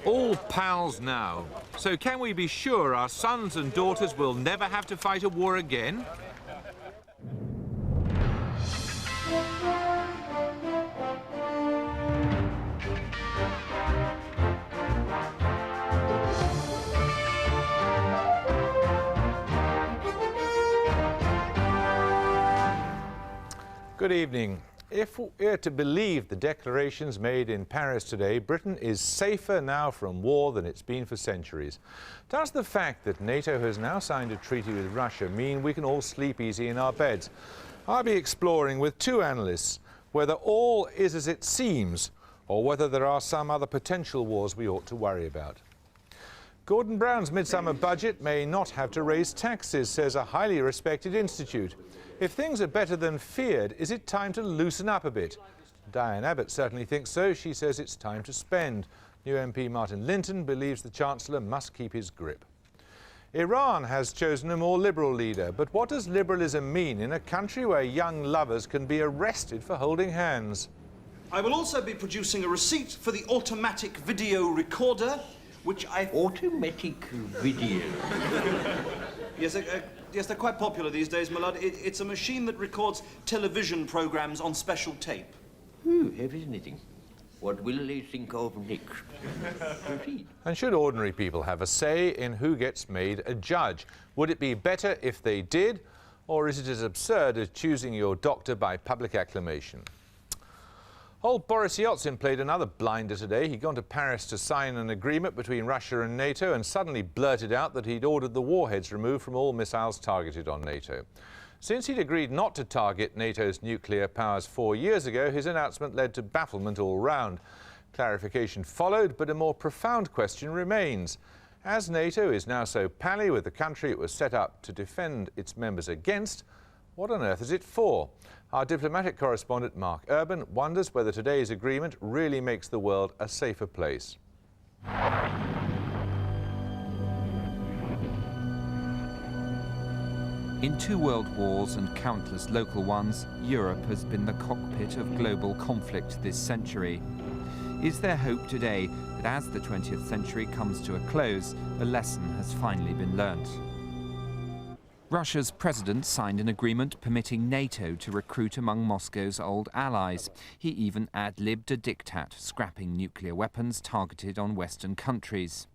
All pals now. So can we be sure our sons and daughters will never have to fight a war again? Good evening. If we're to believe the declarations made in Paris today, Britain is safer now from war than it's been for centuries. Does the fact that NATO has now signed a treaty with Russia mean we can all sleep easy in our beds? I'll be exploring with two analysts whether all is as it seems or whether there are some other potential wars we ought to worry about. Gordon Brown's midsummer budget may not have to raise taxes, says a highly respected institute. If things are better than feared, is it time to loosen up a bit? Diane Abbott certainly thinks so. She says it's time to spend. New MP Martin Linton believes the Chancellor must keep his grip. Iran has chosen a more liberal leader, but what does liberalism mean in a country where young lovers can be arrested for holding hands? I will also be producing a receipt for the automatic video recorder, which I... Automatic video? Yes, they're quite popular these days, my lord. It's a machine that records television programs on special tape. Fascinating. What will they think of next? Proceed. And should ordinary people have a say in who gets made a judge? Would it be better if they did, or is it as absurd as choosing your doctor by public acclamation? Old Boris Yeltsin played another blinder today. He'd gone to Paris to sign an agreement between Russia and NATO and suddenly blurted out that he'd ordered the warheads removed from all missiles targeted on NATO. Since he'd agreed not to target NATO's nuclear powers 4 years ago, his announcement led to bafflement all round. Clarification followed, but a more profound question remains. As NATO is now so pally with the country it was set up to defend its members against, what on earth is it for? Our diplomatic correspondent Mark Urban wonders whether today's agreement really makes the world a safer place. In 2 world wars and countless local ones, Europe has been the cockpit of global conflict this century. Is there hope today that as the 20th century comes to a close, a lesson has finally been learnt? Russia's president signed an agreement permitting NATO to recruit among Moscow's old allies. He even ad-libbed a diktat, scrapping nuclear weapons targeted on Western countries.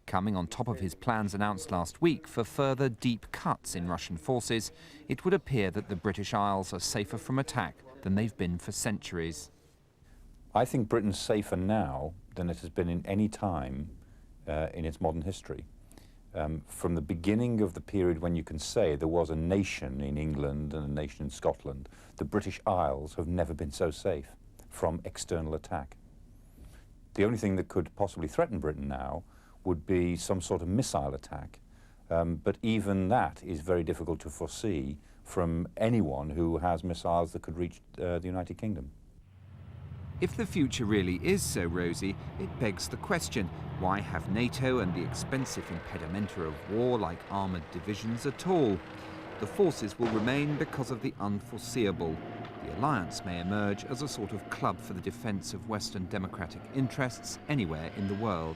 Coming on top of his plans announced last week for further deep cuts in Russian forces, it would appear that the British Isles are safer from attack than they've been for centuries. I think Britain's safer now than it has been in any time in its modern history. From the beginning of the period when you can say there was a nation in England and a nation in Scotland, the British Isles have never been so safe from external attack. The only thing that could possibly threaten Britain now would be some sort of missile attack, but even that is very difficult to foresee from anyone who has missiles that could reach the United Kingdom. If the future really is so rosy, it begs the question, why have NATO and the expensive impedimenta of war like armoured divisions at all? The forces will remain because of the unforeseeable. The alliance may emerge as a sort of club for the defence of Western democratic interests anywhere in the world.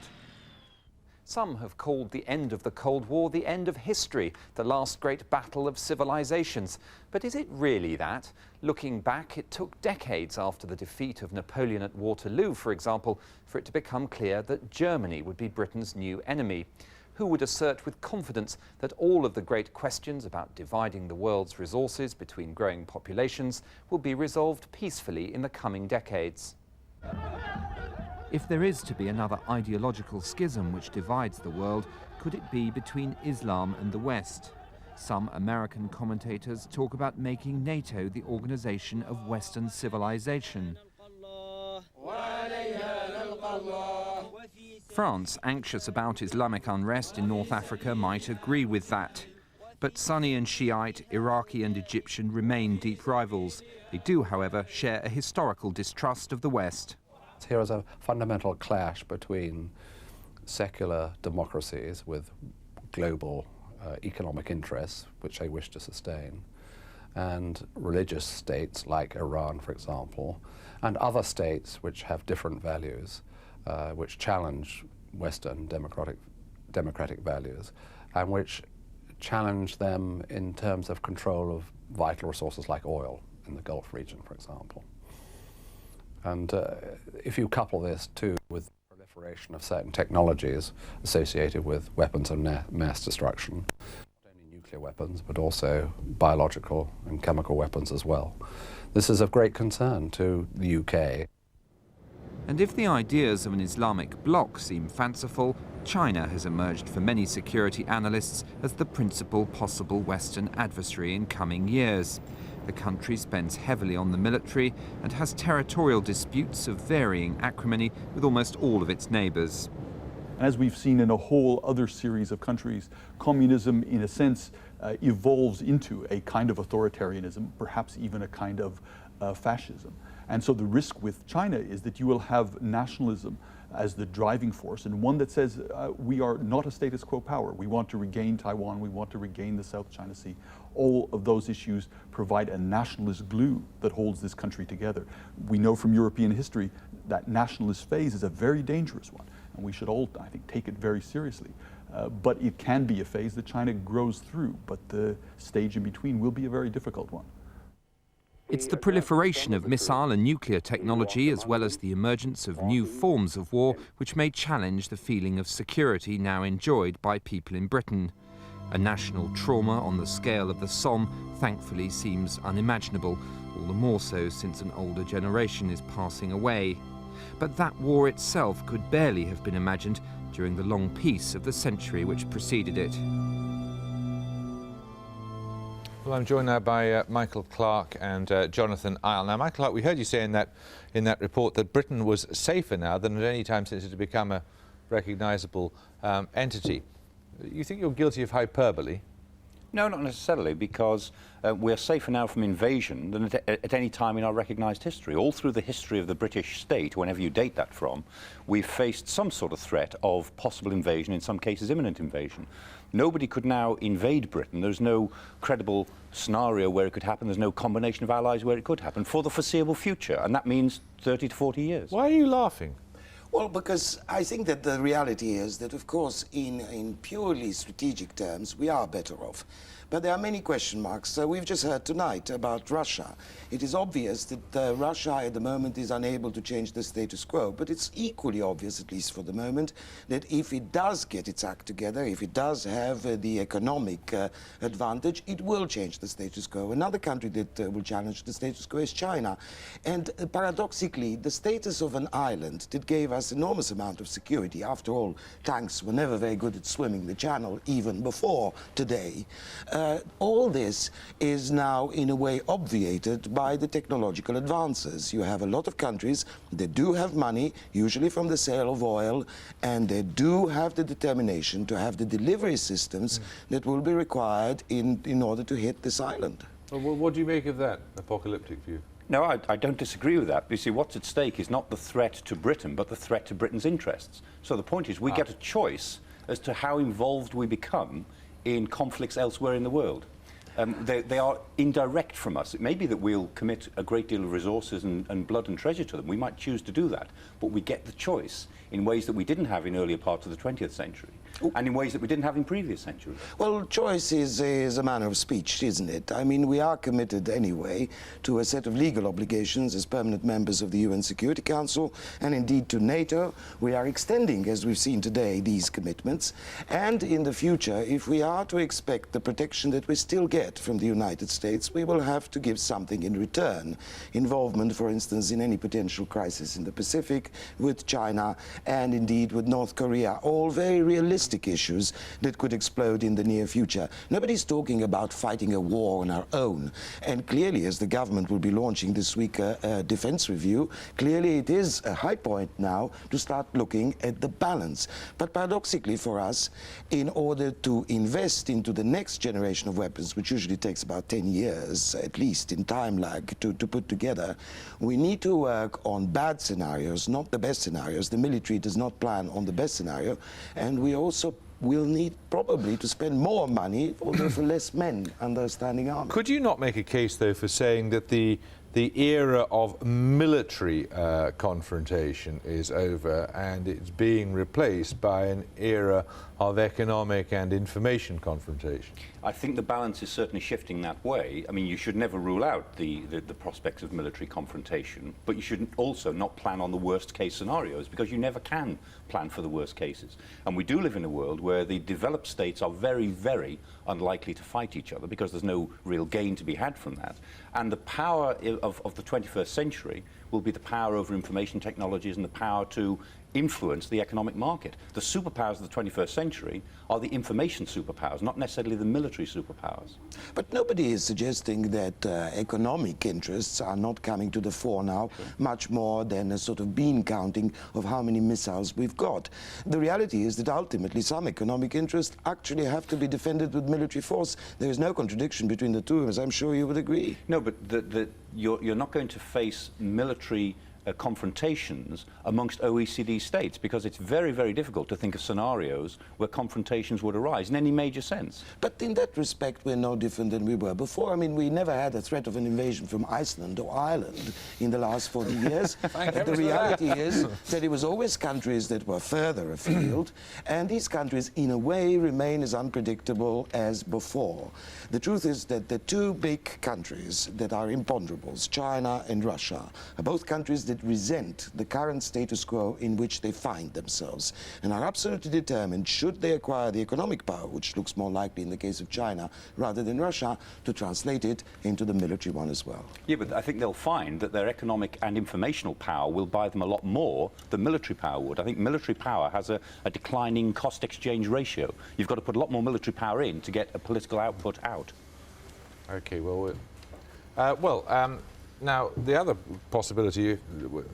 Some have called the end of the Cold War the end of history, the last great battle of civilizations. But is it really that? Looking back, it took decades after the defeat of Napoleon at Waterloo, for example, for it to become clear that Germany would be Britain's new enemy. Who would assert with confidence that all of the great questions about dividing the world's resources between growing populations will be resolved peacefully in the coming decades? If there is to be another ideological schism which divides the world, could it be between Islam and the West? Some American commentators talk about making NATO the organization of Western civilization. France, anxious about Islamic unrest in North Africa, might agree with that. But Sunni and Shiite, Iraqi and Egyptian remain deep rivals. They do, however, share a historical distrust of the West. Here is a fundamental clash between secular democracies with global economic interests, which they wish to sustain, and religious states like Iran, for example, and other states which have different values, which challenge Western democratic values, and which challenge them in terms of control of vital resources like oil in the Gulf region, for example. And if you couple this too with the proliferation of certain technologies associated with weapons of mass destruction, not only nuclear weapons, but also biological and chemical weapons as well, this is of great concern to the UK. And if the ideas of an Islamic bloc seem fanciful, China has emerged for many security analysts as the principal possible Western adversary in coming years. The country spends heavily on the military and has territorial disputes of varying acrimony with almost all of its neighbours. As we've seen in a whole other series of countries, communism, in a sense, evolves into a kind of authoritarianism, perhaps even a kind of fascism. And so the risk with China is that you will have nationalism as the driving force, and one that says we are not a status quo power. We want to regain Taiwan, we want to regain the South China Sea. All of those issues provide a nationalist glue that holds this country together. We know from European history that nationalist phase is a very dangerous one, and we should all, I think, take it very seriously. But it can be a phase that China grows through, but the stage in between will be a very difficult one. It's the proliferation of missile and nuclear technology, as well as the emergence of new forms of war, which may challenge the feeling of security now enjoyed by people in Britain. A national trauma on the scale of the Somme thankfully seems unimaginable, all the more so since an older generation is passing away. But that war itself could barely have been imagined during the long peace of the century which preceded it. Well, I'm joined now by Michael Clark and Jonathan Isle. Now, Michael Clark, we heard you say in that report that Britain was safer now than at any time since it had become a recognisable entity. You think you're guilty of hyperbole? No, not necessarily, because we're safer now from invasion than at any time in our recognised history. All through the history of the British state, whenever you date that from, we've faced some sort of threat of possible invasion, in some cases imminent invasion. Nobody could now invade Britain. There's no credible scenario where it could happen. There's no combination of allies where it could happen for the foreseeable future, and that means 30 to 40 years. Why are you laughing? Well, because I think that the reality is that, of course, in purely strategic terms, we are better off. But there are many question marks. We've just heard tonight about Russia. It is obvious that Russia at the moment is unable to change the status quo, but it's equally obvious, at least for the moment, that if it does get its act together, if it does have the economic advantage, it will change the status quo. Another country that will challenge the status quo is China. And paradoxically, the status of an island that gave us enormous amount of security, after all, tanks were never very good at swimming the channel, even before today, all this is now in a way obviated by the technological advances. You have a lot of countries that do have money, usually from the sale of oil, and they do have the determination to have the delivery systems that will be required in order to hit this island. Well, what do you make of that apocalyptic view? No, I don't disagree with that. You see, what's at stake is not the threat to Britain, but the threat to Britain's interests. So the point is we get a choice as to how involved we become in conflicts elsewhere in the world. They are indirect from us. It may be that we'll commit a great deal of resources and blood and treasure to them. We might choose to do that, but we get the choice in ways that we didn't have in earlier parts of the 20th century. And in ways that we didn't have in previous centuries. Well, choice is a manner of speech, isn't it? I mean, we are committed anyway to a set of legal obligations as permanent members of the UN Security Council, and indeed to NATO. We are extending, as we've seen today, these commitments. And in the future, if we are to expect the protection that we still get from the United States, we will have to give something in return. Involvement, for instance, in any potential crisis in the Pacific, with China, and indeed with North Korea, all very realistic issues that could explode in the near future. Nobody's talking about fighting a war on our own. And clearly, as the government will be launching this week a defense review, clearly it is a high point now to start looking at the balance. But paradoxically for us, in order to invest into the next generation of weapons, which usually takes about 10 years, at least in time lag, to put together, we need to work on bad scenarios, not the best scenarios. The military does not plan on the best scenario, and we also we'll need probably to spend more money, although for less men under a standing army. Could you not make a case, though, for saying that the era of military confrontation is over and it's being replaced by an era of economic and information confrontation? I think the balance is certainly shifting that way. I mean, you should never rule out the prospects of military confrontation, but you should also not plan on the worst case scenarios, because you never can plan for the worst cases. And we do live in a world where the developed states are very, very unlikely to fight each other, because there's no real gain to be had from that. And the power of the 21st century will be the power over information technologies and the power to influence the economic market. The superpowers of the 21st century are the information superpowers, not necessarily the military superpowers. But nobody is suggesting that economic interests are not coming to the fore now, much more than a sort of bean counting of how many missiles we've got. The reality is that ultimately some economic interests actually have to be defended with military force. There is no contradiction between the two, as I'm sure you would agree. No, but you're not going to face military confrontations amongst OECD states, because it's very, very difficult to think of scenarios where confrontations would arise in any major sense. But in that respect, we're no different than we were before. I mean, we never had a threat of an invasion from Iceland or Ireland in the last 40 years. The reality is that it was always countries that were further afield, and these countries, in a way, remain as unpredictable as before. The truth is that the two big countries that are imponderables, China and Russia, are both countries that resent the current status quo in which they find themselves and are absolutely determined, should they acquire the economic power, which looks more likely in the case of China rather than Russia, to translate it into the military one as well. Yeah, but I think they'll find that their economic and informational power will buy them a lot more than military power would. I think military power has a declining cost exchange ratio. You've got to put a lot more military power in to get a political output out. OK, well, now, the other possibility,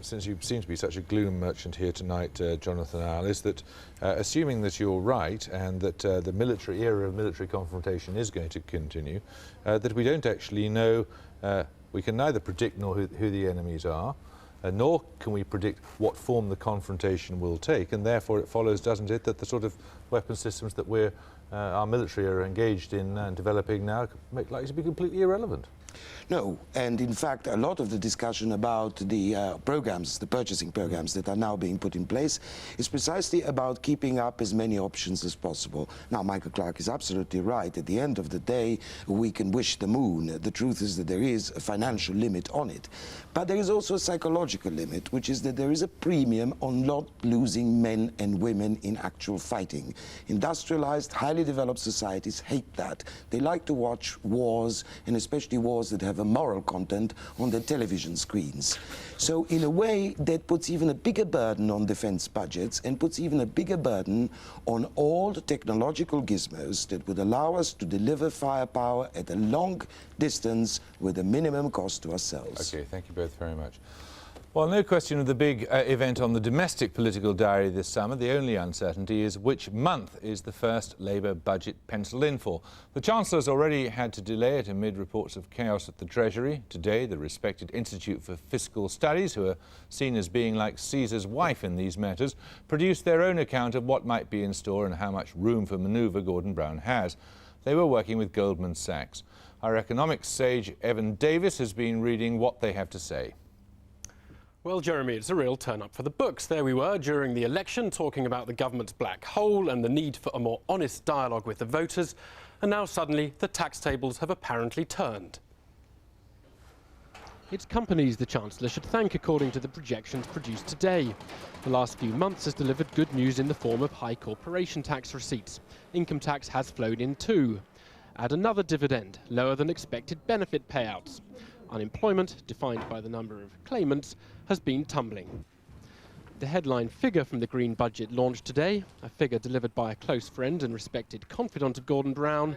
since you seem to be such a gloom merchant here tonight, Jonathan Al, is that, assuming that you're right and that the military era of military confrontation is going to continue, that we don't actually know, we can neither predict nor who the enemies are, nor can we predict what form the confrontation will take, and therefore it follows, doesn't it, that the sort of weapon systems that our military are engaged in and developing now make likely to be completely irrelevant. No, and in fact, a lot of the discussion about the programs, the purchasing programs that are now being put in place, is precisely about keeping up as many options as possible. Now, Michael Clark is absolutely right. At the end of the day, we can wish the moon. The truth is that there is a financial limit on it. But there is also a psychological limit, which is that there is a premium on not losing men and women in actual fighting. Industrialized, highly developed societies hate that. They like to watch wars, and especially wars that have a moral content, on their television screens. So in a way, that puts even a bigger burden on defense budgets and puts even a bigger burden on all the technological gizmos that would allow us to deliver firepower at a long distance with a minimum cost to ourselves. OK, thank you both very much. Well, no question of the big event on the domestic political diary this summer. The only uncertainty is which month is the first Labour budget penciled in for. The Chancellor's already had to delay it amid reports of chaos at the Treasury. Today, the respected Institute for Fiscal Studies, who are seen as being like Caesar's wife in these matters, produced their own account of what might be in store and how much room for manoeuvre Gordon Brown has. They were working with Goldman Sachs. Our economics sage, Evan Davis, has been reading what they have to say. Well, Jeremy, it's a real turn-up for the books. There we were during the election, talking about the government's black hole and the need for a more honest dialogue with the voters. And now suddenly the tax tables have apparently turned. It's companies the Chancellor should thank, according to the projections produced today. The last few months has delivered good news in the form of high corporation tax receipts. Income tax has flowed in too. Add another dividend, lower than expected benefit payouts. Unemployment, defined by the number of claimants, has been tumbling. The headline figure from the Green Budget launched today, a figure delivered by a close friend and respected confidant of Gordon Brown,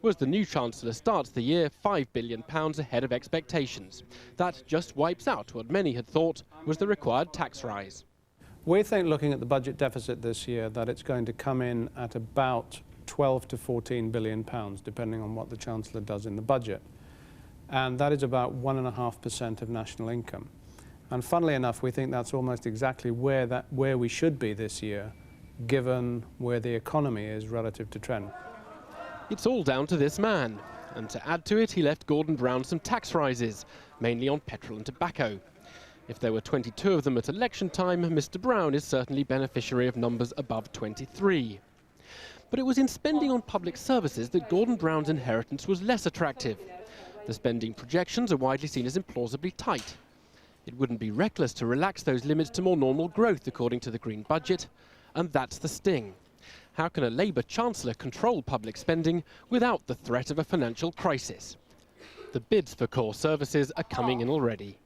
was the new Chancellor starts the year £5 billion ahead of expectations. That just wipes out what many had thought was the required tax rise. We think, looking at the budget deficit this year, that it's going to come in at about 12 to 14 billion pounds, depending on what the Chancellor does in the budget. And that is about 1.5% of national income. And funnily enough, we think that's almost exactly where we should be this year, given where the economy is relative to trend. It's all down to this man. And to add to it, he left Gordon Brown some tax rises, mainly on petrol and tobacco. If there were 22 of them at election time, Mr. Brown is certainly beneficiary of numbers above 23. But it was in spending on public services that Gordon Brown's inheritance was less attractive. The spending projections are widely seen as implausibly tight. It wouldn't be reckless to relax those limits to more normal growth, according to the Green Budget. And that's the sting. How can a Labour Chancellor control public spending without the threat of a financial crisis? The bids for core services are coming in already.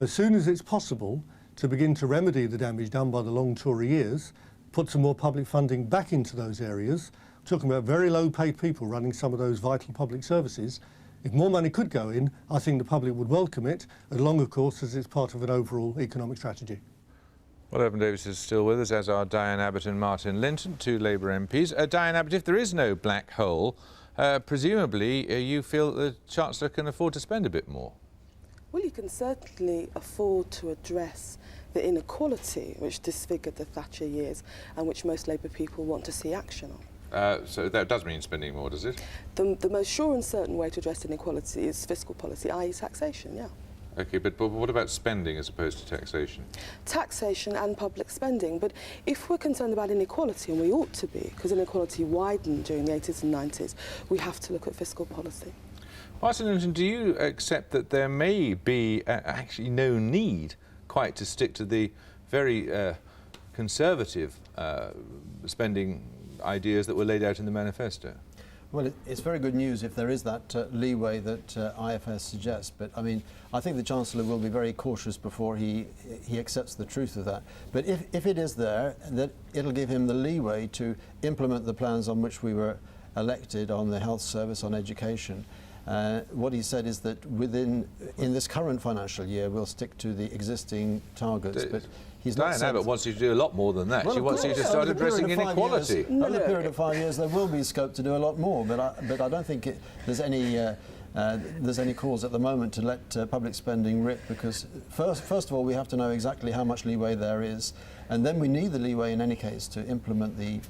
As soon as it's possible to begin to remedy the damage done by the long Tory years, put some more public funding back into those areas, talking about very low paid people running some of those vital public services, if more money could go in, I think the public would welcome it, as long, of course, as it's part of an overall economic strategy. Well, Evan Davis is still with us, as are Diane Abbott and Martin Linton, two Labour MPs. Diane Abbott, if there is no black hole, presumably you feel the Chancellor can afford to spend a bit more. Well, you can certainly afford to address the inequality which disfigured the Thatcher years and which most Labour people want to see action on. So that does mean spending more, does it? The most sure and certain way to address inequality is fiscal policy, i.e. taxation, yeah. OK, but what about spending as opposed to taxation? Taxation and public spending. But if we're concerned about inequality, and we ought to be, because inequality widened during the 80s and 90s, we have to look at fiscal policy. Martin Linton, do you accept that there may be actually no need quite to stick to the very conservative spending ideas that were laid out in the manifesto? Well, it's very good news if there is that leeway that IFS suggests, but I mean, I think the Chancellor will be very cautious before he accepts the truth of that. But if it is there, that it'll give him the leeway to implement the plans on which we were elected, on the health service, on education. What he said is that in this current financial year, we'll stick to the existing targets. But he's not. Diane Abbott wants you to do a lot more than that. Well, she wants you to start addressing inequality. Over the period of 5 years, there will be scope to do a lot more. But I don't think there's any cause at the moment to let public spending rip, because first of all, we have to know exactly how much leeway there is. And then we need the leeway in any case to implement the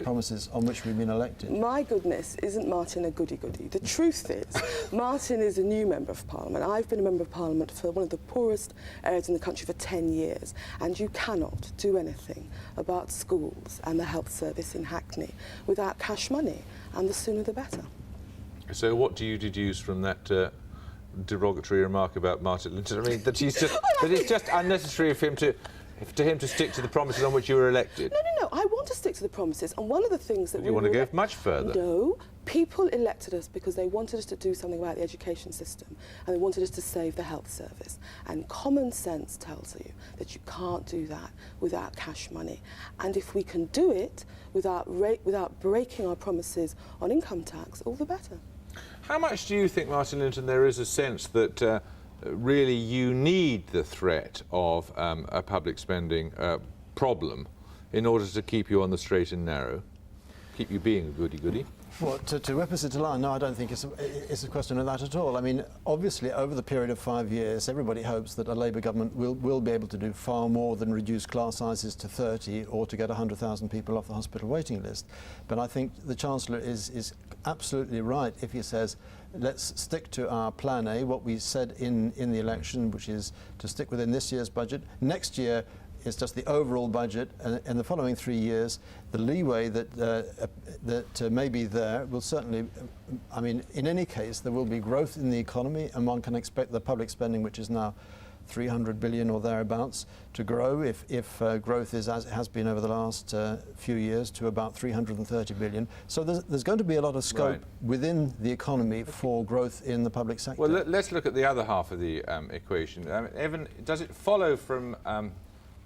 promises on which we've been elected. My goodness, isn't Martin a goody-goody? The truth is, Martin is a new Member of Parliament. I've been a Member of Parliament for one of the poorest areas in the country for 10 years. And you cannot do anything about schools and the health service in Hackney without cash money. And the sooner the better. So what do you deduce from that derogatory remark about Martin Linton? I mean, that he's just, that it's just unnecessary for him to stick to the promises on which you were elected. No. I want to stick to the promises. And one of the things that you want to go much further. No. People elected us because they wanted us to do something about the education system, and they wanted us to save the health service. And common sense tells you that you can't do that without cash money. And if we can do it without breaking our promises on income tax, all the better. How much do you think, Martin Linton, there is a sense that really you need the threat of a public spending problem in order to keep you on the straight and narrow, keep you being a goody-goody? Well, to represent a line, no, I don't think it's a question of that at all. I mean, obviously, over the period of 5 years, everybody hopes that a Labour government will be able to do far more than reduce class sizes to 30 or to get 100,000 people off the hospital waiting list. But I think the Chancellor is absolutely right if he says, let's stick to our plan A, what we said in the election, which is to stick within this year's budget. Next year, it's just the overall budget, and in the following 3 years, the leeway that may be there will certainly, I mean, in any case, there will be growth in the economy, and one can expect the public spending, which is now 300 billion or thereabouts, to grow if growth is, as it has been over the last few years, to about 330 billion. So there's going to be a lot of scope within the economy for growth in the public sector. Well, let's look at the other half of the equation. Evan, does it follow from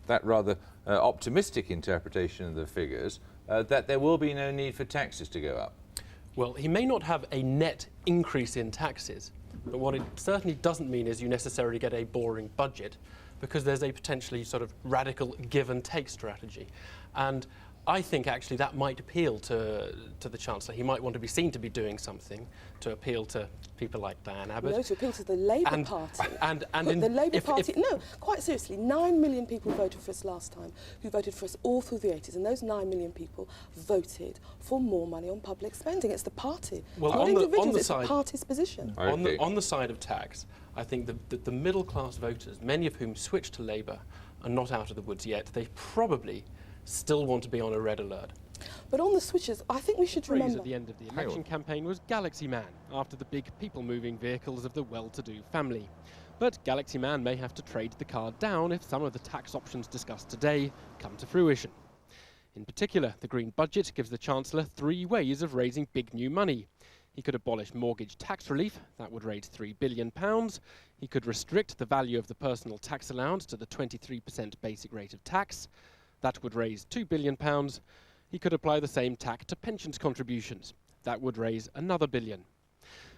that rather optimistic interpretation of the figures that there will be no need for taxes to go up? Well, he may not have a net increase in taxes, but what it certainly doesn't mean is you necessarily get a boring budget, because there's a potentially sort of radical give and take strategy. And I think actually that might appeal to the Chancellor. He might want to be seen to be doing something to appeal to people like Diane Abbott. No, to appeal to the Labour Party. And the Labour Party, no, quite seriously, 9 million people voted for us last time, who voted for us all through the 80s, and those 9 million people voted for more money on public spending. It's the party. Well, not on individuals, the it's side, the party's position. Okay. On the side of tax, I think the middle-class voters, many of whom switched to Labour, are not out of the woods yet. They probably still want to be on a red alert. But on the switches, I think we should remember... at the end of the election campaign was Galaxy Man, after the big people-moving vehicles of the well-to-do family. But Galaxy Man may have to trade the car down if some of the tax options discussed today come to fruition. In particular, the Green Budget gives the Chancellor 3 ways of raising big new money. He could abolish mortgage tax relief, that would raise £3 billion. He could restrict the value of the personal tax allowance to the 23% basic rate of tax. That would raise £2 billion. He could apply the same tax to pensions contributions. That would raise another billion.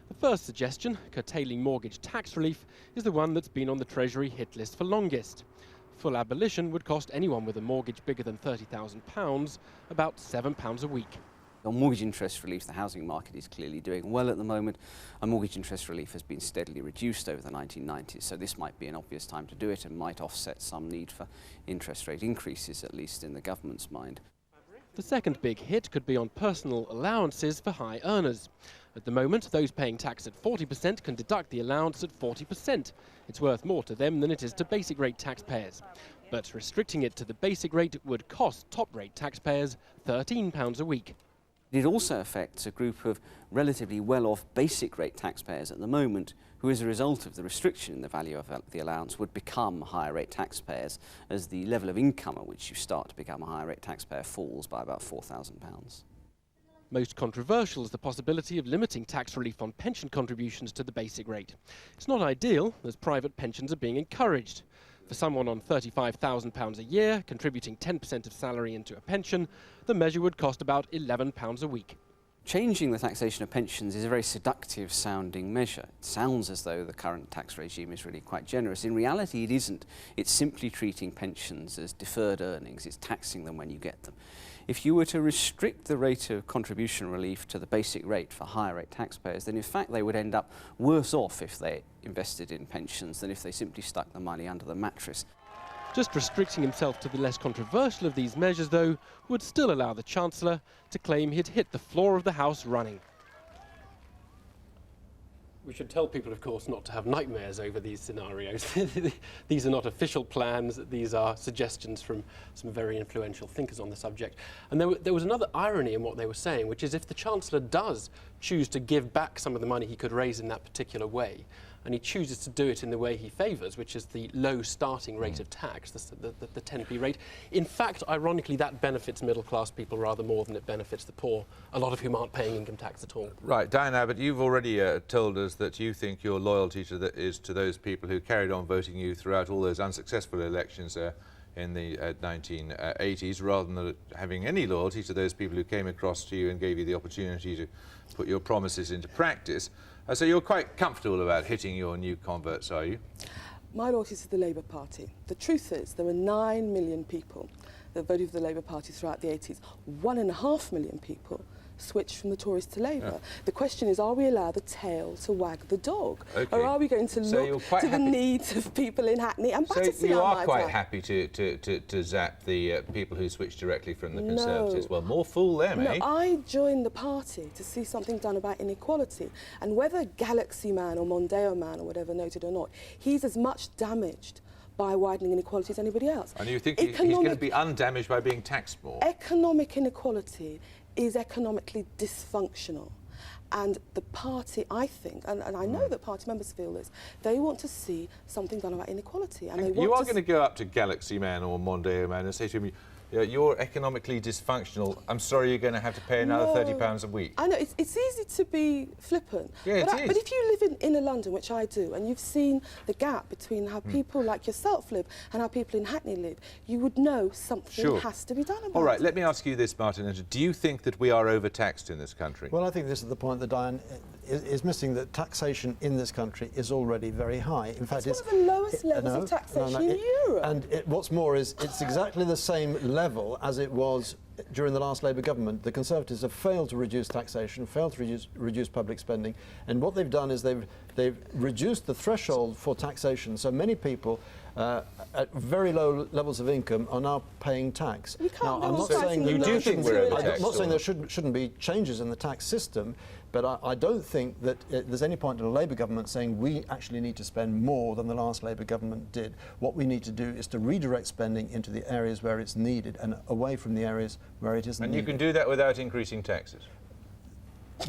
The first suggestion, curtailing mortgage tax relief, is the one that's been on the Treasury hit list for longest. Full abolition would cost anyone with a mortgage bigger than £30,000 about £7 a week. On mortgage interest relief, the housing market is clearly doing well at the moment, and mortgage interest relief has been steadily reduced over the 1990s, so this might be an obvious time to do it and might offset some need for interest rate increases, at least in the government's mind. The second big hit could be on personal allowances for high earners. At the moment, those paying tax at 40% can deduct the allowance at 40%. It's worth more to them than it is to basic rate taxpayers. But restricting it to the basic rate would cost top rate taxpayers £13 a week. It also affects a group of relatively well-off basic rate taxpayers at the moment who, as a result of the restriction in the value of the allowance, would become higher rate taxpayers as the level of income at which you start to become a higher rate taxpayer falls by about £4,000. Most controversial is the possibility of limiting tax relief on pension contributions to the basic rate. It's not ideal, as private pensions are being encouraged. For someone on £35,000 a year, contributing 10% of salary into a pension, the measure would cost about £11 a week. Changing the taxation of pensions is a very seductive sounding measure. It sounds as though the current tax regime is really quite generous. In reality, it isn't. It's simply treating pensions as deferred earnings. It's taxing them when you get them. If you were to restrict the rate of contribution relief to the basic rate for higher rate taxpayers, then in fact they would end up worse off if they invested in pensions than if they simply stuck the money under the mattress. Just restricting himself to the less controversial of these measures, though, would still allow the Chancellor to claim he'd hit the floor of the House running. We should tell people, of course, not to have nightmares over these scenarios. These are not official plans. These are suggestions from some very influential thinkers on the subject. And there was another irony in what they were saying, which is if the Chancellor does choose to give back some of the money he could raise in that particular way, and he chooses to do it in the way he favours, which is the low starting rate of tax, the 10p rate. In fact, ironically, that benefits middle-class people rather more than it benefits the poor, a lot of whom aren't paying income tax at all. Right, Diane Abbott, you've already told us that you think your loyalty is to those people who carried on voting you throughout all those unsuccessful elections in the 1980s, rather than having any loyalty to those people who came across to you and gave you the opportunity to put your promises into practice. So you're quite comfortable about hitting your new converts, are you? My loyalty is to the Labour Party. The truth is there were 9 million people that voted for the Labour Party throughout the 80s. 1.5 million people switched from the Tories to Labour. Yeah. The question is, are we allowed the tail to wag the dog? Okay. Or are we going to look to the needs of people in Hackney and Battersea? So you are quite happy to zap the people who switch directly from the Conservatives? Well, more fool them, eh? No, I joined the party to see something done about inequality. And whether Galaxy Man or Mondeo Man or whatever noted or not, he's as much damaged by widening inequality as anybody else. And you think he's going to be undamaged by being taxed more? Economic inequality is economically dysfunctional. And the party, I think, and I know that party members feel this, they want to see something done about inequality. And you are going to go up to Galaxy Man or Mondeo Man and say to him, you're economically dysfunctional. I'm sorry, you're going to have to pay another £30 a week. I know, it's easy to be flippant. Yeah, but if you live in inner London, which I do, and you've seen the gap between how people like yourself live and how people in Hackney live, you would know something has to be done about it. All right, let me ask you this, Martin. Do you think that we are overtaxed in this country? Well, I think this is the point that Diane is missing that taxation in this country is already very high. In fact, it's one of the lowest levels of taxation in Europe. And what's more is it's exactly the same level as it was during the last Labour government. The Conservatives have failed to reduce taxation, failed to reduce public spending, and what they've done is they've reduced the threshold for taxation. So many people at very low levels of income are now paying tax. Now, I'm not saying there shouldn't be changes in the tax system, but I don't think that there's any point in a Labour government saying we actually need to spend more than the last Labour government did. What we need to do is to redirect spending into the areas where it's needed and away from the areas where it isn't needed. And you can do that without increasing taxes?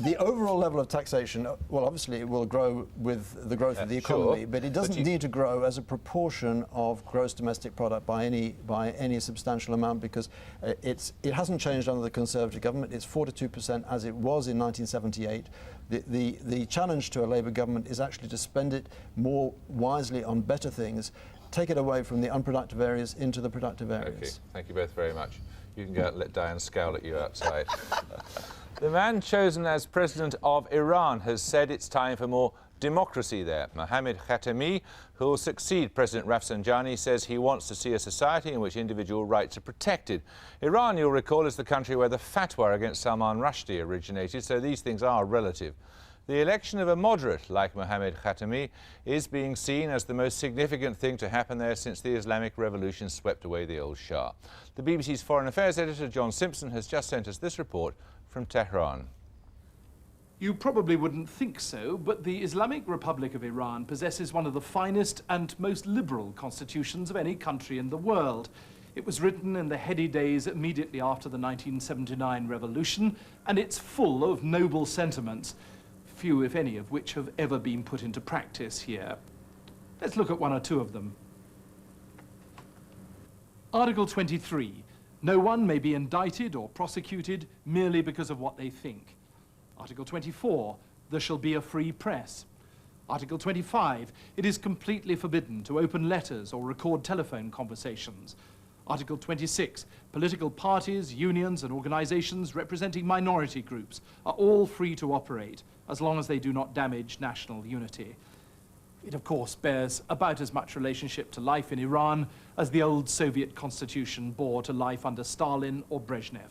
The overall level of taxation, well, obviously it will grow with the growth of the economy, but it doesn't need to grow as a proportion of gross domestic product by any substantial amount, because it hasn't changed under the Conservative government. It's 4 to 2% as it was in 1978. The challenge to a Labour government is actually to spend it more wisely on better things, take it away from the unproductive areas into the productive areas. Okay, thank you both very much. You can go out and let Diane scowl at you outside. The man chosen as president of Iran has said it's time for more democracy there. Mohammad Khatami, who will succeed President Rafsanjani, says he wants to see a society in which individual rights are protected. Iran, you'll recall, is the country where the fatwa against Salman Rushdie originated, so these things are relative. The election of a moderate like Mohammad Khatami is being seen as the most significant thing to happen there since the Islamic Revolution swept away the old Shah. The BBC's Foreign Affairs editor, John Simpson, has just sent us this report from Tehran. You probably wouldn't think so, but the Islamic Republic of Iran possesses one of the finest and most liberal constitutions of any country in the world. It was written in the heady days immediately after the 1979 revolution, and it's full of noble sentiments, few, if any, of which have ever been put into practice here. Let's look at one or two of them. Article 23. No one may be indicted or prosecuted merely because of what they think. Article 24. There shall be a free press. Article 25. It is completely forbidden to open letters or record telephone conversations. Article 26. Political parties, unions and organizations representing minority groups are all free to operate as long as they do not damage national unity. It, of course, bears about as much relationship to life in Iran as the old Soviet constitution bore to life under Stalin or Brezhnev.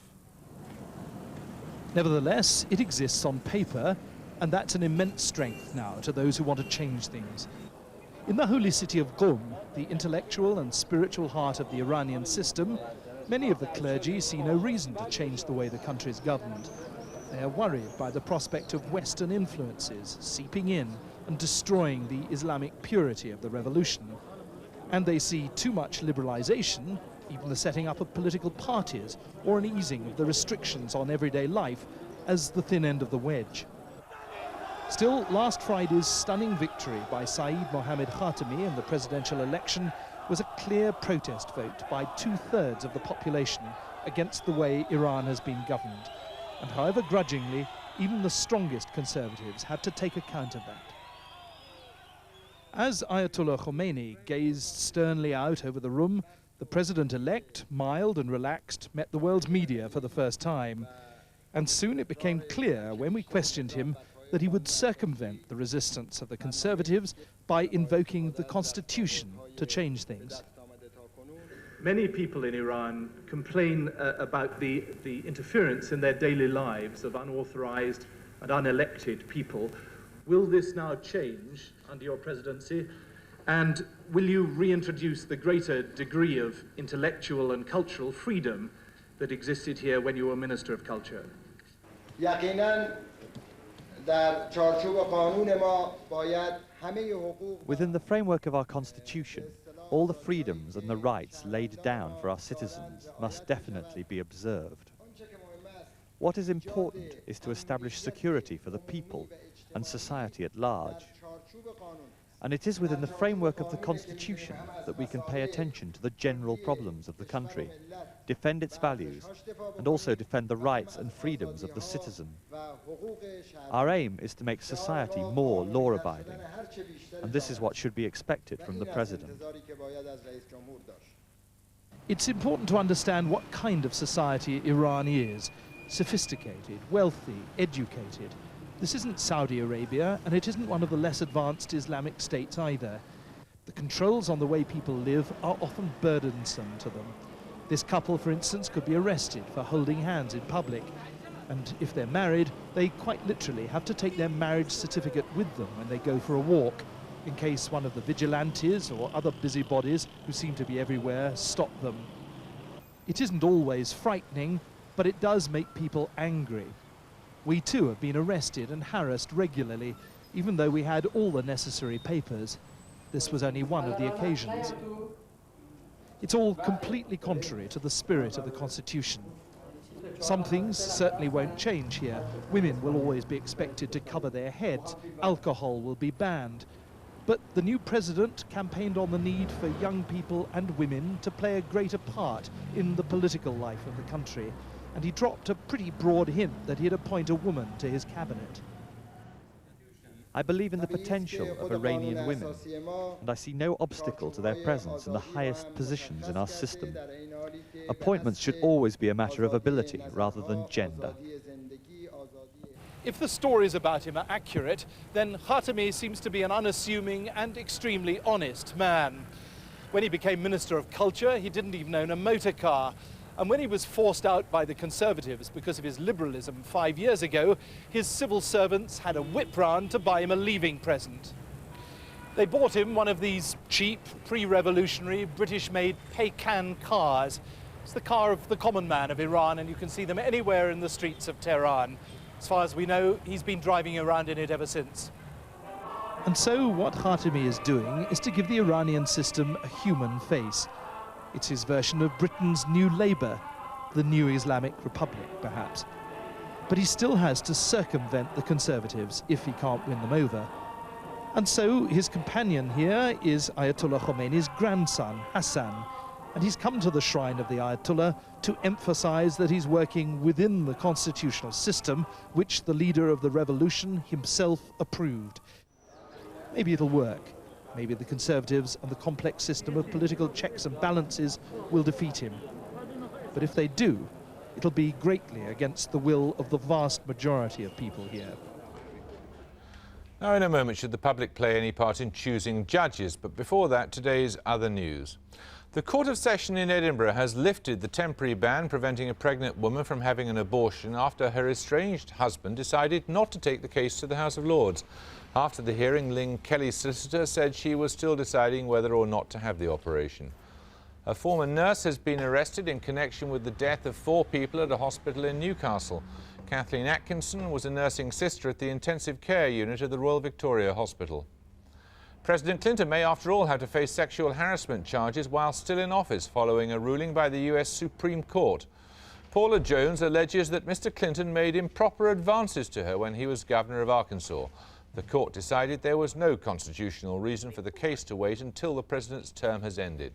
Nevertheless, it exists on paper, and that's an immense strength now to those who want to change things. In the holy city of Qom, the intellectual and spiritual heart of the Iranian system, many of the clergy see no reason to change the way the country is governed. They are worried by the prospect of Western influences seeping in and destroying the Islamic purity of the revolution. And they see too much liberalization, even the setting up of political parties or an easing of the restrictions on everyday life, as the thin end of the wedge. Still, last Friday's stunning victory by Saeed Mohammed Khatami in the presidential election was a clear protest vote by 2/3 of the population against the way Iran has been governed. And however grudgingly, even the strongest conservatives had to take account of that. As Ayatollah Khomeini gazed sternly out over the room, the president-elect, mild and relaxed, met the world's media for the first time. And soon it became clear when we questioned him that he would circumvent the resistance of the conservatives by invoking the constitution to change things. Many people in Iran complain about the interference in their daily lives of unauthorized and unelected people. Will this now change under your presidency? And will you reintroduce the greater degree of intellectual and cultural freedom that existed here when you were Minister of Culture? Within the framework of our constitution, all the freedoms and the rights laid down for our citizens must definitely be observed. What is important is to establish security for the people and society at large. And it is within the framework of the Constitution that we can pay attention to the general problems of the country, defend its values, and also defend the rights and freedoms of the citizen. Our aim is to make society more law-abiding, and this is what should be expected from the President. It's important to understand what kind of society Iran is: sophisticated, wealthy, educated. This isn't Saudi Arabia, and it isn't one of the less advanced Islamic states either. The controls on the way people live are often burdensome to them. This couple, for instance, could be arrested for holding hands in public. And if they're married, they quite literally have to take their marriage certificate with them when they go for a walk, in case one of the vigilantes or other busybodies, who seem to be everywhere, stop them. It isn't always frightening, but it does make people angry. We too have been arrested and harassed regularly, even though we had all the necessary papers. This was only one of the occasions. It's all completely contrary to the spirit of the Constitution. Some things certainly won't change here. Women will always be expected to cover their heads. Alcohol will be banned. But the new president campaigned on the need for young people and women to play a greater part in the political life of the country. And he dropped a pretty broad hint that he'd appoint a woman to his cabinet. I believe in the potential of Iranian women, and I see no obstacle to their presence in the highest positions in our system. Appointments should always be a matter of ability rather than gender. If the stories about him are accurate, then Khatami seems to be an unassuming and extremely honest man. When he became Minister of Culture, he didn't even own a motor car. And when he was forced out by the Conservatives because of his liberalism 5 years ago, his civil servants had a whip round to buy him a leaving present. They bought him one of these cheap, pre-revolutionary, British-made Paykan cars. It's the car of the common man of Iran, and you can see them anywhere in the streets of Tehran. As far as we know, he's been driving around in it ever since. And so what Khatami is doing is to give the Iranian system a human face. It's his version of Britain's new Labour, the new Islamic Republic, perhaps. But he still has to circumvent the Conservatives if he can't win them over. And so his companion here is Ayatollah Khomeini's grandson, Hassan, and he's come to the shrine of the Ayatollah to emphasize that he's working within the constitutional system which the leader of the revolution himself approved. Maybe it'll work. Maybe the Conservatives and the complex system of political checks and balances will defeat him. But if they do, it'll be greatly against the will of the vast majority of people here. Now, in a moment, should the public play any part in choosing judges? But before that, today's other news. The Court of Session in Edinburgh has lifted the temporary ban preventing a pregnant woman from having an abortion after her estranged husband decided not to take the case to the House of Lords. After the hearing, Lynn Kelly's solicitor said she was still deciding whether or not to have the operation. A former nurse has been arrested in connection with the death of 4 people at a hospital in Newcastle. Kathleen Atkinson was a nursing sister at the intensive care unit of the Royal Victoria Hospital. President Clinton may, after all, have to face sexual harassment charges while still in office following a ruling by the US Supreme Court. Paula Jones alleges that Mr. Clinton made improper advances to her when he was governor of Arkansas. The court decided there was no constitutional reason for the case to wait until the president's term has ended.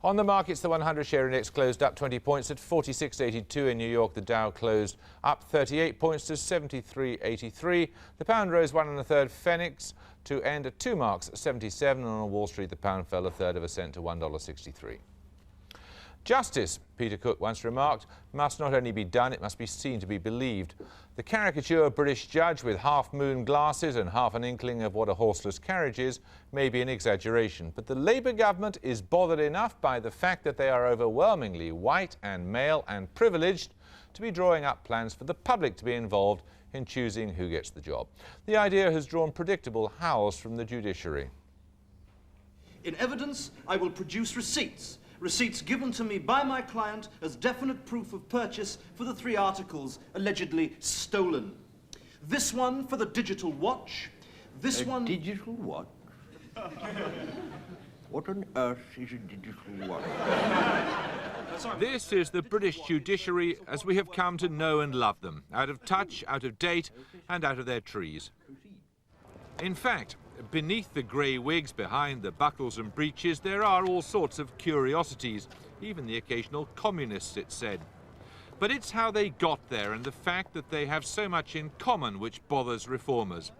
On the markets, the 100 share index closed up 20 points at 46.82. In New York, the Dow closed up 38 points to 73.83. The pound rose 1 1/3 pfennigs to end at 2 marks 77. And on Wall Street, the pound fell 1/3 of a cent to $1.63. Justice, Peter Cook once remarked, must not only be done, it must be seen to be believed. The caricature British judge with half-moon glasses and half an inkling of what a horseless carriage is may be an exaggeration, but the Labour government is bothered enough by the fact that they are overwhelmingly white and male and privileged to be drawing up plans for the public to be involved in choosing who gets the job. The idea has drawn predictable howls from the judiciary. In evidence, I will produce receipts. Receipts given to me by my client as definite proof of purchase for the 3 articles allegedly stolen. This one for the digital watch, this one... Digital watch? What on earth is a digital watch? This is the British judiciary as we have come to know and love them, out of touch, out of date, and out of their trees. In fact, beneath the grey wigs, behind the buckles and breeches, there are all sorts of curiosities, even the occasional communists, it's said. But it's how they got there and the fact that they have so much in common which bothers reformers.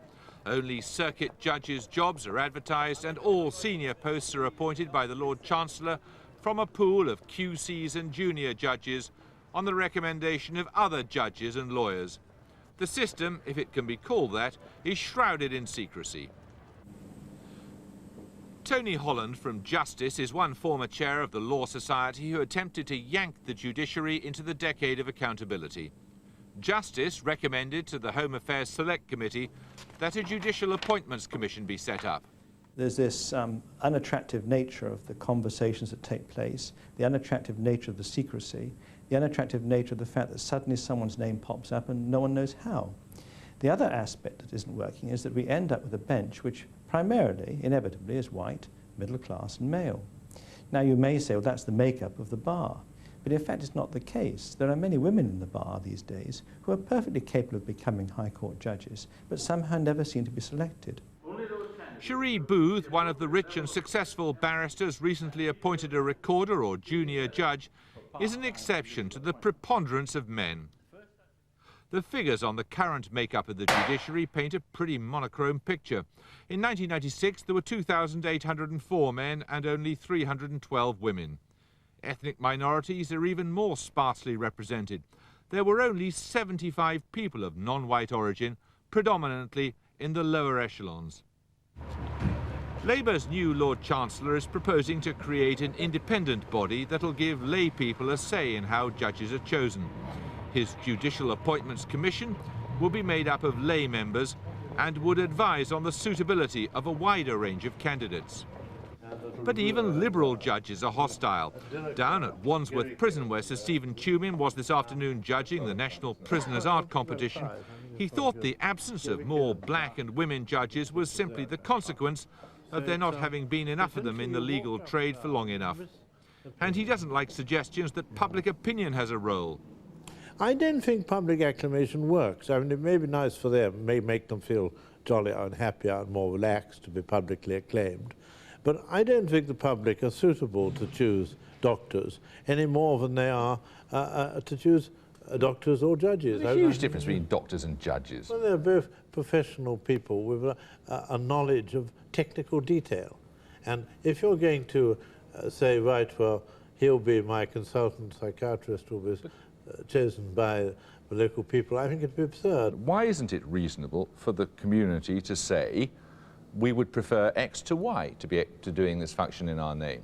Only circuit judges' jobs are advertised and all senior posts are appointed by the Lord Chancellor from a pool of QCs and junior judges on the recommendation of other judges and lawyers. The system, if it can be called that, is shrouded in secrecy. Tony Holland from Justice is one former chair of the Law Society who attempted to yank the judiciary into the decade of accountability. Justice recommended to the Home Affairs Select Committee that a Judicial Appointments Commission be set up. There's this unattractive nature of the conversations that take place, the unattractive nature of the secrecy, the unattractive nature of the fact that suddenly someone's name pops up and no one knows how. The other aspect that isn't working is that we end up with a bench which primarily, inevitably, is white, middle class and male. Now you may say, well, that's the makeup of the bar. But in fact, it's not the case. There are many women in the bar these days who are perfectly capable of becoming High Court judges, but somehow never seem to be selected. Cherie Booth, one of the rich and successful barristers recently appointed a recorder or junior judge, is an exception to the preponderance of men. The figures on the current makeup of the judiciary paint a pretty monochrome picture. In 1996, there were 2,804 men and only 312 women. Ethnic minorities are even more sparsely represented. There were only 75 people of non-white origin, predominantly in the lower echelons. Labour's new Lord Chancellor is proposing to create an independent body that'll give lay people a say in how judges are chosen. His Judicial Appointments Commission will be made up of lay members and would advise on the suitability of a wider range of candidates. But even Liberal judges are hostile. Down at Wandsworth Prison, where Sir Stephen Tumin was this afternoon judging the National Prisoners' Art Competition, he thought the absence of more black and women judges was simply the consequence of there not having been enough of them in the legal trade for long enough. And he doesn't like suggestions that public opinion has a role. I don't think public acclamation works. I mean, it may be nice for them, it may make them feel jollier and happier and more relaxed to be publicly acclaimed. But I don't think the public are suitable to choose doctors any more than they are to choose doctors or judges. There's a huge difference between doctors and judges. Well, they're both professional people with a knowledge of technical detail. And if you're going to say, right, well, he'll be my consultant psychiatrist who will be chosen by the local people, I think it'd be absurd. Why isn't it reasonable for the community to say, we would prefer X to Y to doing this function in our name?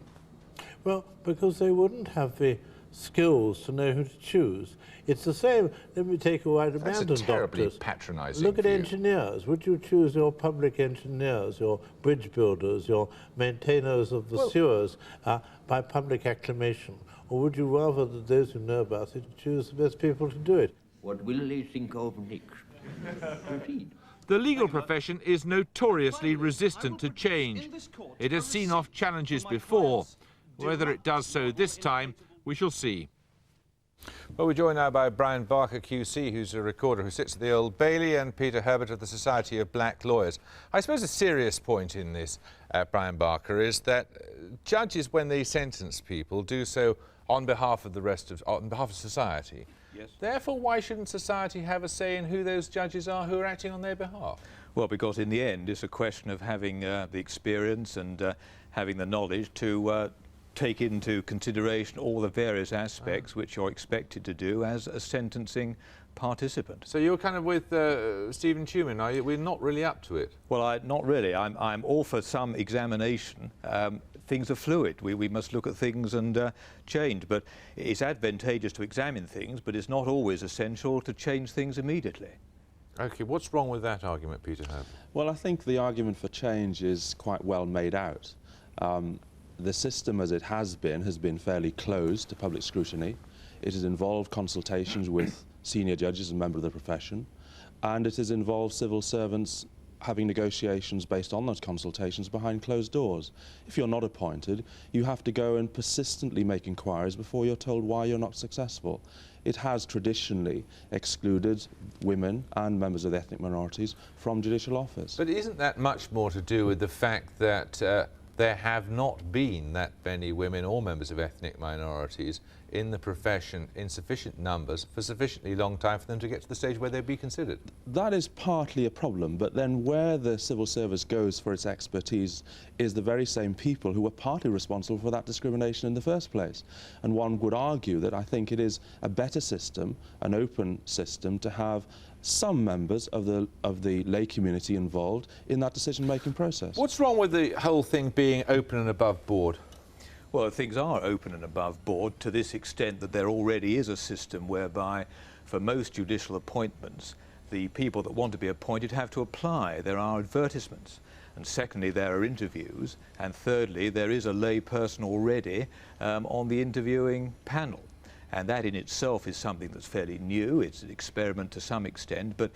Well, because they wouldn't have the skills to know who to choose. It's the same, let me take a wide abandoned doctors. That's a terribly patronising Look at view. Engineers. Would you choose your public engineers, your bridge builders, your maintainers of the sewers by public acclamation? Or would you rather that those who know about it choose the best people to do it? What will they think of next? Proceed. The legal profession is notoriously resistant to change. It has seen off challenges before. Whether it does so this time, we shall see. Well, we're joined now by Brian Barker QC, who's a recorder who sits at the Old Bailey, and Peter Herbert of the Society of Black Lawyers. I suppose a serious point in this, Brian Barker, is that judges, when they sentence people, do so on behalf of on behalf of society. Yes. Therefore, why shouldn't society have a say in who those judges are who are acting on their behalf? Well, because in the end, it's a question of having the experience and having the knowledge to take into consideration all the various aspects which you're expected to do as a sentencing participant. So you're kind of with Stephen Tumin, are you? We're not really up to it. Well, not really. I'm all for some examination. Things are fluid. We must look at things and change. But it's advantageous to examine things, but it's not always essential to change things immediately. OK, what's wrong with that argument, Peter Herbert? Well, I think the argument for change is quite well made out. The system as it has been fairly closed to public scrutiny. It has involved consultations with senior judges and members of the profession, and it has involved civil servants having negotiations based on those consultations behind closed doors. If you're not appointed, you have to go and persistently make inquiries before you're told why you're not successful. It has traditionally excluded women and members of the ethnic minorities from judicial office. But isn't that much more to do with the fact that there have not been that many women or members of ethnic minorities in the profession in sufficient numbers for sufficiently long time for them to get to the stage where they'd be considered? That is partly a problem, but then where the civil service goes for its expertise is the very same people who were partly responsible for that discrimination in the first place. And one would argue that I think it is a better system, an open system, to have some members of the lay community involved in that decision-making process. What's wrong with the whole thing being open and above board? Well, things are open and above board to this extent that there already is a system whereby, for most judicial appointments, the people that want to be appointed have to apply. There are advertisements. And secondly, there are interviews. And thirdly, there is a lay person already on the interviewing panel. And that in itself is something that's fairly new. It's an experiment to some extent, but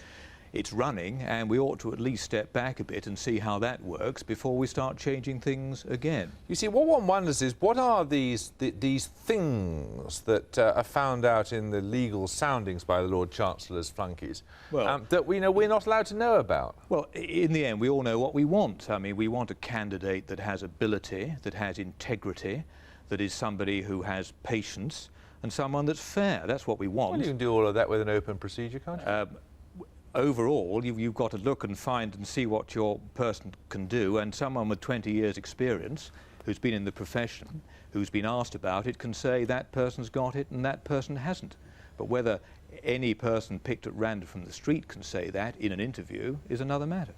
it's running, and we ought to at least step back a bit and see how that works before we start changing things again. You see, what one wonders is, what are these things that are found out in the legal soundings by the Lord Chancellor's flunkies that we're not allowed to know about? Well, in the end, we all know what we want. I mean, we want a candidate that has ability, that has integrity, that is somebody who has patience, and someone that's fair. That's what we want. Well, you can do all of that with an open procedure, can't you? Overall, you've got to look and find and see what your person can do, and someone with 20 years' experience who's been in the profession, who's been asked about it, can say that person's got it and that person hasn't. But whether any person picked at random from the street can say that in an interview is another matter.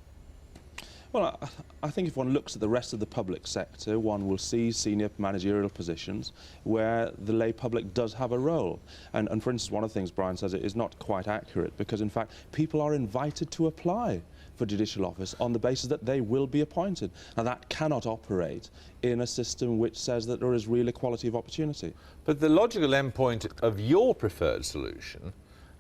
Well, I think if one looks at the rest of the public sector, one will see senior managerial positions where the lay public does have a role. And for instance, one of the things Brian says is not quite accurate, because in fact people are invited to apply for judicial office on the basis that they will be appointed. Now that cannot operate in a system which says that there is real equality of opportunity. But the logical endpoint of your preferred solution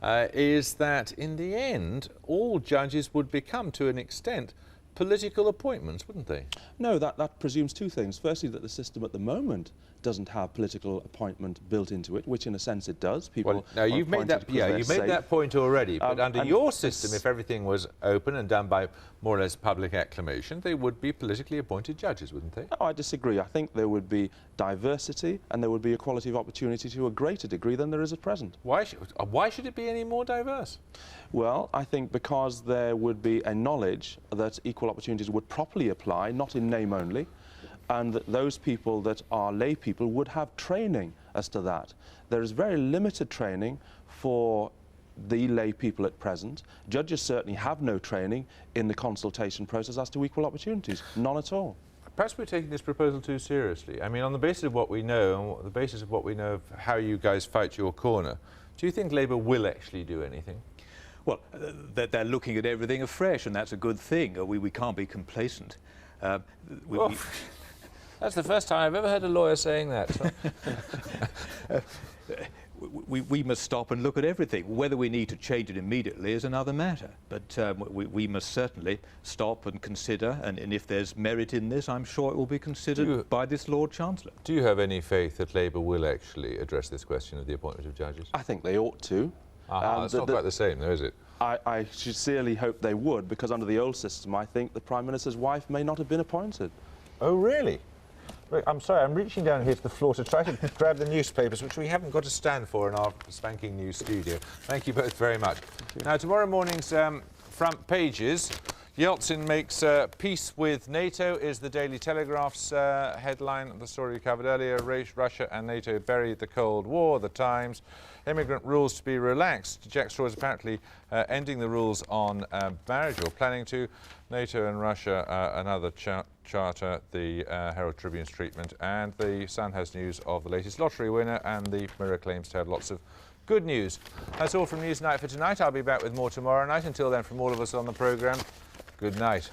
is that in the end all judges would become, to an extent, political appointments, wouldn't they? No, that presumes two things. Firstly, that the system at the moment doesn't have political appointment built into it, which in a sense it does. People now you've made that, you've made that point already, but under your system, if everything was open and done by more or less public acclamation, they would be politically appointed judges, wouldn't they? No, I disagree. I think there would be diversity and there would be equality of opportunity to a greater degree than there is at present. Why should it be any more diverse? Well, I think because there would be a knowledge that equal opportunities would properly apply, not in name only, and that those people that are lay people would have training as to that. There is very limited training for the lay people at present. Judges certainly have no training in the consultation process as to equal opportunities, none at all. Perhaps we're taking this proposal too seriously. I mean, on the basis of what we know, and the basis of what we know of how you guys fight your corner, do you think Labour will actually do anything? Well, they're looking at everything afresh, and that's a good thing. We can't be complacent. That's the first time I've ever heard a lawyer saying that. We must stop and look at everything. Whether we need to change it immediately is another matter. But we must certainly stop and consider, and if there's merit in this, I'm sure it will be considered by this Lord Chancellor. Do you have any faith that Labour will actually address this question of the appointment of judges? I think they ought to. It's not quite the same, though, is it? I sincerely hope they would, because under the old system, I think the Prime Minister's wife may not have been appointed. Oh, really? Look, I'm sorry, I'm reaching down here to the floor to try to grab the newspapers, which we haven't got a stand for in our spanking new studio. Thank you both very much. Now, tomorrow morning's front pages, Yeltsin makes peace with NATO is the Daily Telegraph's headline of the story we covered earlier. Russia and NATO buried the Cold War. The Times, immigrant rules to be relaxed. Jack Straw is apparently ending the rules on marriage, or planning to. NATO and Russia, another charter. The Herald Tribune's treatment, and the Sun has news of the latest lottery winner, and the Mirror claims to have lots of good news. That's all from Newsnight for tonight. I'll be back with more tomorrow night. Until then, from all of us on the programme, good night.